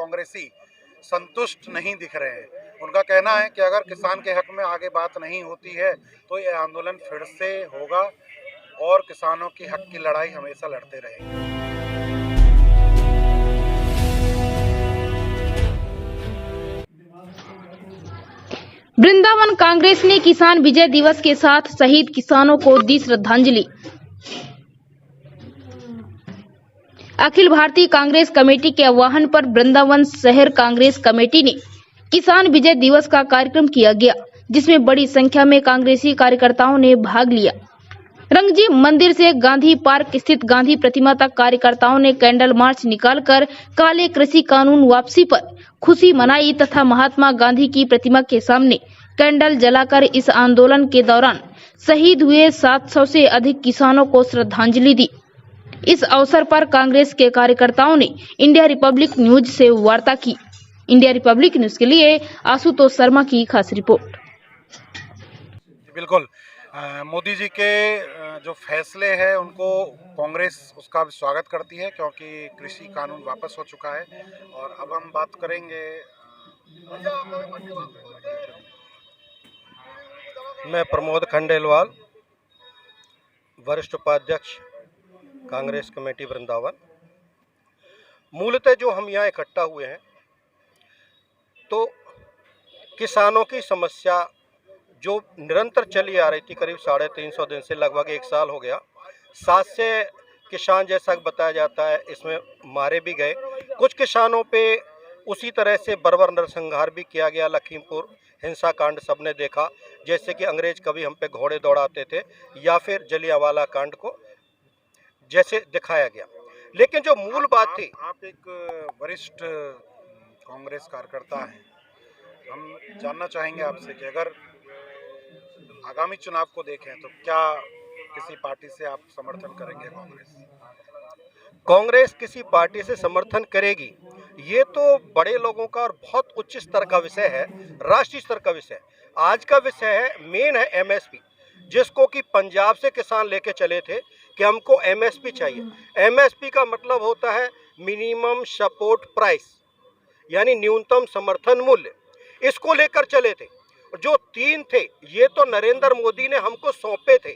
कांग्रेसी संतुष्ट नहीं दिख रहे हैं। उनका कहना है कि अगर किसान के हक में आगे बात नहीं होती है तो ये आंदोलन फिर से होगा और किसानों की हक की लड़ाई हमेशा लड़ते रहेंगे। वृंदावन कांग्रेस ने किसान विजय दिवस के साथ शहीद किसानों को दी श्रद्धांजलि। अखिल भारतीय कांग्रेस कमेटी के आह्वान पर वृंदावन शहर कांग्रेस कमेटी ने किसान विजय दिवस का कार्यक्रम किया गया, जिसमें बड़ी संख्या में कांग्रेसी कार्यकर्ताओं ने भाग लिया। रंगजी मंदिर से गांधी पार्क स्थित गांधी प्रतिमा तक कार्यकर्ताओं ने कैंडल मार्च निकालकर काले कृषि कानून वापसी पर खुशी मनाई तथा महात्मा गांधी की प्रतिमा के सामने कैंडल जलाकर इस आंदोलन के दौरान शहीद हुए 700 से अधिक किसानों को श्रद्धांजलि दी। इस अवसर पर कांग्रेस के कार्यकर्ताओं ने इंडिया रिपब्लिक न्यूज से वार्ता की। इंडिया रिपब्लिक न्यूज के लिए आशुतोष शर्मा की खास रिपोर्ट। बिल्कुल, मोदी जी के जो फैसले हैं उनको कांग्रेस उसका स्वागत करती है, क्योंकि कृषि कानून वापस हो चुका है। और अब हम बात करेंगे, मैं प्रमोद खंडेलवाल, वरिष्ठ उपाध्यक्ष कांग्रेस कमेटी वृंदावन। मूलतः जो हम यहाँ इकट्ठा हुए हैं तो किसानों की समस्या जो निरंतर चली आ रही थी, करीब 350 दिन से लगभग 1 साल हो गया। 7 से किसान जैसा बताया जाता है इसमें मारे भी गए। कुछ किसानों पे उसी तरह से बर्बर नरसंहार भी किया गया। लखीमपुर हिंसा कांड सबने देखा, जैसे कि अंग्रेज कभी हम पे घोड़े दौड़ाते थे, या फिर जलियांवाला कांड को जैसे दिखाया गया। लेकिन जो मूल बात थी, आप एक वरिष्ठ कांग्रेस कार्यकर्ता हैं, हम जानना चाहेंगे आपसे कि अगर आगामी चुनाव को देखें तो क्या किसी पार्टी से आप समर्थन करेंगे? कांग्रेस किसी पार्टी से समर्थन करेगी, ये तो बड़े लोगों का और बहुत उच्च स्तर का विषय है, राष्ट्रीय स्तर का विषय। आज का विषय है, मेन है एमएसपी, जिसको कि पंजाब से किसान लेके चले थे कि हमको एमएसपी चाहिए। एमएसपी का मतलब होता है मिनिमम सपोर्ट प्राइस, यानी न्यूनतम समर्थन मूल्य। इसको लेकर चले थे। जो 3 थे ये तो नरेंद्र मोदी ने हमको सौंपे थे,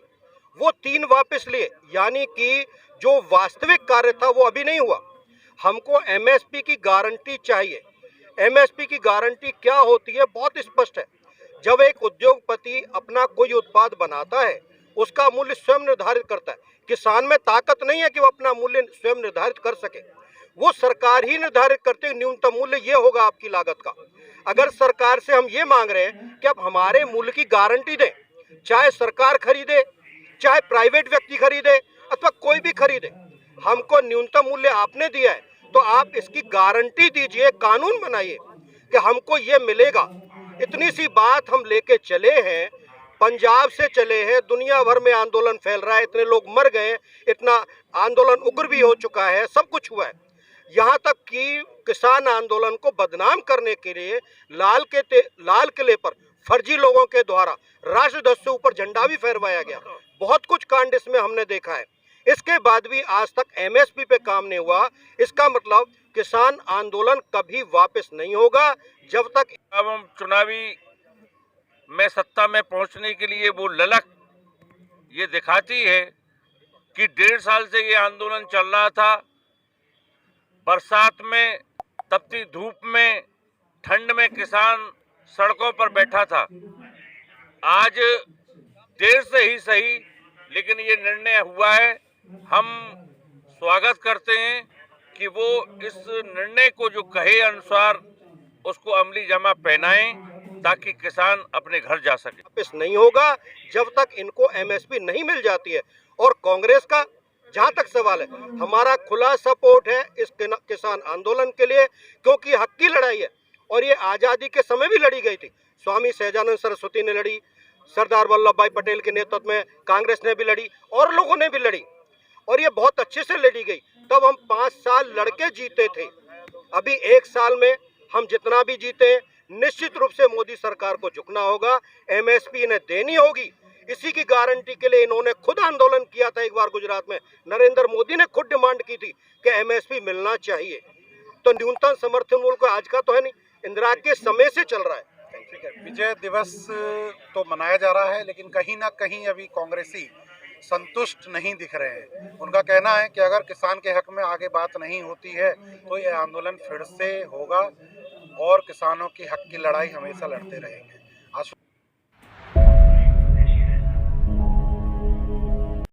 वो 3 वापस लिए, यानी कि जो वास्तविक कार्य था वो अभी नहीं हुआ। हमको एमएसपी की गारंटी चाहिए। एमएसपी की गारंटी क्या होती है, बहुत स्पष्ट है। जब एक उद्योगपति अपना कोई उत्पाद बनाता है, उसका मूल्य स्वयं निर्धारित करता है। किसान में ताकत नहीं है कि वो अपना मूल्य स्वयं निर्धारित कर सके, वो सरकार ही निर्धारित करते हैं। न्यूनतम मूल्य ये होगा आपकी लागत का। अगर सरकार से हम ये मांग रहे हैं कि आप हमारे मूल्य की गारंटी दें, चाहे सरकार खरीदे, चाहे प्राइवेट व्यक्ति खरीदे, अथवा कोई भी खरीदे, हमको न्यूनतम मूल्य आपने दिया है तो आप इसकी गारंटी दीजिए, कानून बनाइए कि हमको ये मिलेगा। इतनी सी बात हम लेके चले हैं, पंजाब से चले हैं, दुनिया भर में आंदोलन फैल रहा है, इतने लोग मर गए, इतना आंदोलन उग्र भी हो चुका है, सब कुछ हुआ है। यहाँ तक कि किसान आंदोलन को बदनाम करने के लिए लाल किले पर फर्जी लोगों के द्वारा राष्ट्रध्वज से ऊपर झंडा भी फहरवाया गया। बहुत कुछ कांड इसमें हमने देखा है। इसके बाद भी आज तक एमएसपी पे काम नहीं हुआ। इसका मतलब किसान आंदोलन कभी वापस नहीं होगा जब तक। अब हम चुनावी में सत्ता में पहुंचने के लिए वो ललक ये दिखाती है कि 1.5 साल से ये आंदोलन चल रहा था। बरसात में, तपती धूप में, ठंड में किसान सड़कों पर बैठा था। आज देर से ही सही, लेकिन ये निर्णय हुआ है। हम स्वागत करते हैं कि वो इस निर्णय को जो कहे अनुसार उसको अमली जामा पहनाएं, ताकि किसान अपने घर जा सके। वापस नहीं होगा जब तक इनको एमएसपी नहीं मिल जाती है। और कांग्रेस का जहां तक सवाल है, हमारा खुला सपोर्ट है इस किसान आंदोलन के लिए, क्योंकि हक की लड़ाई है और ये आज़ादी के समय भी लड़ी गई थी। स्वामी सहजानंद सरस्वती ने लड़ी, सरदार वल्लभ भाई पटेल के नेतृत्व में कांग्रेस ने भी लड़ी और लोगों ने भी लड़ी, और ये बहुत अच्छे से लड़ी गई। तब हम 5 साल लड़के जीते थे। अभी 1 साल में हम जितना भी जीते, निश्चित रूप से मोदी सरकार को झुकना होगा, एमएसपी इन्हें देनी होगी। इसी की गारंटी के लिए इन्होंने खुद आंदोलन किया था। एक बार गुजरात में नरेंद्र मोदी ने खुद डिमांड की थी कि एमएसपी मिलना चाहिए। तो न्यूनतम समर्थन मूल्य को आज का तो है नहीं, इंदिरा के समय से चल रहा है। ठीक है, विजय दिवस तो मनाया जा रहा है, लेकिन कहीं ना कहीं अभी कांग्रेसी संतुष्ट नहीं दिख रहे हैं। उनका कहना है कि अगर किसान के हक में आगे बात नहीं होती है तो ये आंदोलन फिर से होगा और किसानों की हक की लड़ाई हमेशा लड़ते रहेंगे।